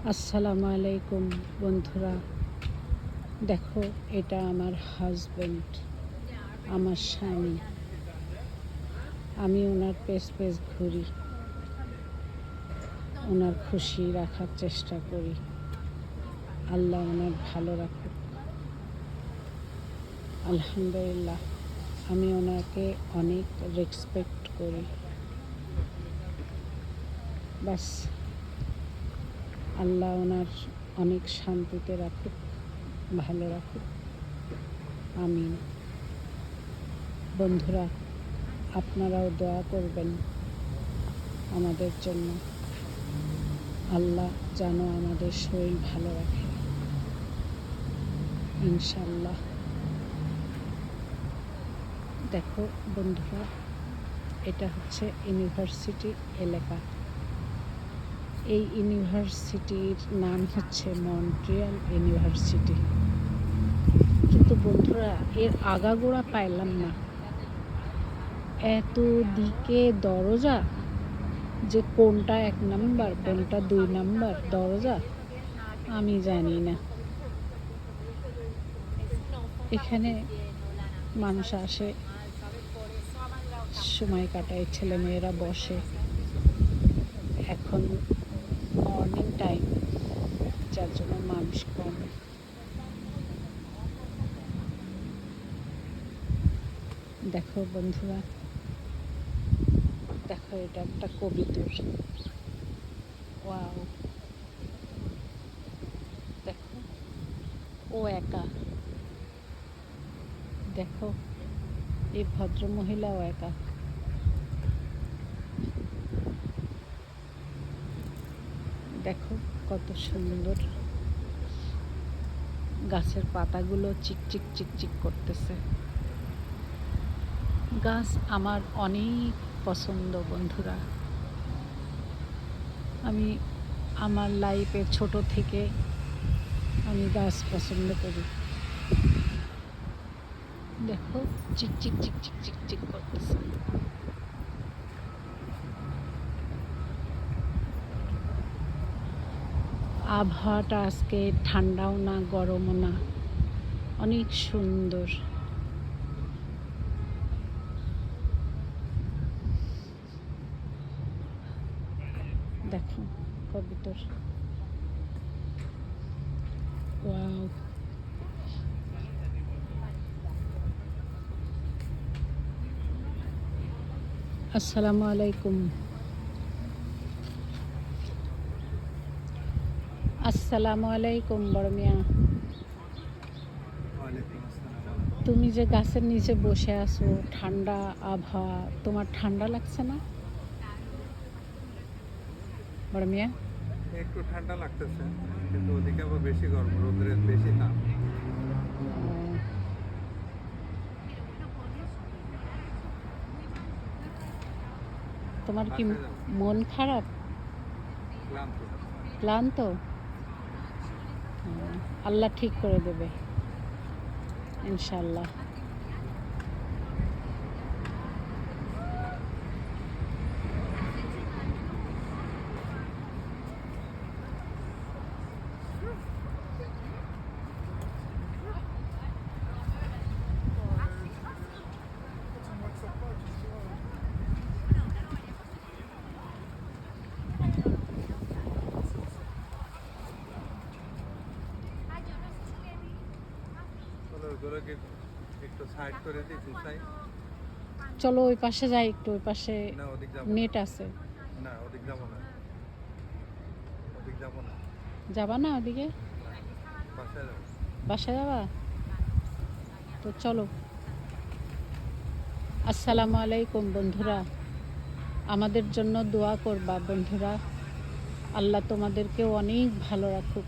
আসসালামু আলাইকুম বন্ধুরা, দেখো এটা আমার হাজব্যান্ড, আমার স্বামী। আমি ওনার পেছ পেছ ঘুরি, ওনার খুশি রাখার চেষ্টা করি। আল্লাহ ওনার ভালো রাখুক। আলহামদুলিল্লাহ, আমি ওনাকে অনেক রেসপেক্ট করি। বাস আল্লাহ ওনার অনেক শান্তিতে রাখুক, ভালো রাখুক, আমিন। বন্ধুরা, আপনারাও দোয়া করবেন আমাদের জন্য। আল্লাহ যেন আমাদের শরীর ভালো রাখে, ইনশাল্লাহ। দেখো বন্ধুরা, এটা হচ্ছে ইউনিভার্সিটি এলাকা। এই ইউনিভার্সিটির নাম হচ্ছে মন্ট্রিয়াল ইউনিভার্সিটি। কিন্তু বন্ধুরা, এর আগাগোড়া পাইলাম না। এত দিকে দরজা, যে কোনটা 1 নাম্বার কোনটা 2 নাম্বার দরজা আমি জানি না। এখানে মানুষ আসে, সময় কাটায়, ছেলেমেয়েরা বসে। এখন মর্নিং টাইম, যার জন্য মানুষ কম। দেখো বন্ধুরা, দেখো এটা একটা কবিতর। ওয়াও, দেখো ও একা। দেখো এই ভদ্র মহিলাও একা। দেখো কত সুন্দর গাছের পাতাগুলো চিকচিক চিকচিক করতেছে। গাছ আমার অনেক পছন্দ বন্ধুরা। আমি আমার লাইফে ছোট থেকে আমি গাছ পছন্দ করি। দেখো চিকচিক চিকচিক চিকচিক করতেছে। আবহাওয়াটা আজকে ঠান্ডাও না গরমও না, অনেক সুন্দর। দেখো কবুতর। ওয়াও, আসসালামু আলাইকুম। আসসালামু আলাইকুম বড় মিয়া। তুমি যে গাছের নিচে বসে আছো, ঠান্ডা আবহাওয়া, তোমার ঠান্ডা লাগছে না বড় মিয়া? একটু ঠান্ডা লাগতেছে, কিন্তু ওদিকে আবার বেশি গরম, রোদ্রের বেশি তাপ। তোমার কি মন খারাপ, ক্লান্ত। ক্লান্ত? আল্লাহ ঠিক করে দেবে ইনশাল্লাহ। ওগুলোকে একটু সাইড করে দিই, গুছাই। চলো ওই পাশে যাই একটু, ওই পাশে না, ওদিক যাব নেট আছে। না, ওদিক যাব না, ওদিক যাব না। যাবা না ওদিকে? বাসায় যাব। বাসায় যাবা? তো চলো। আসসালামু আলাইকুম বন্ধুরা, আমাদের জন্য দোয়া করবা বন্ধুরা। আল্লাহ তোমাদেরকেও অনেক ভালো রাখুক।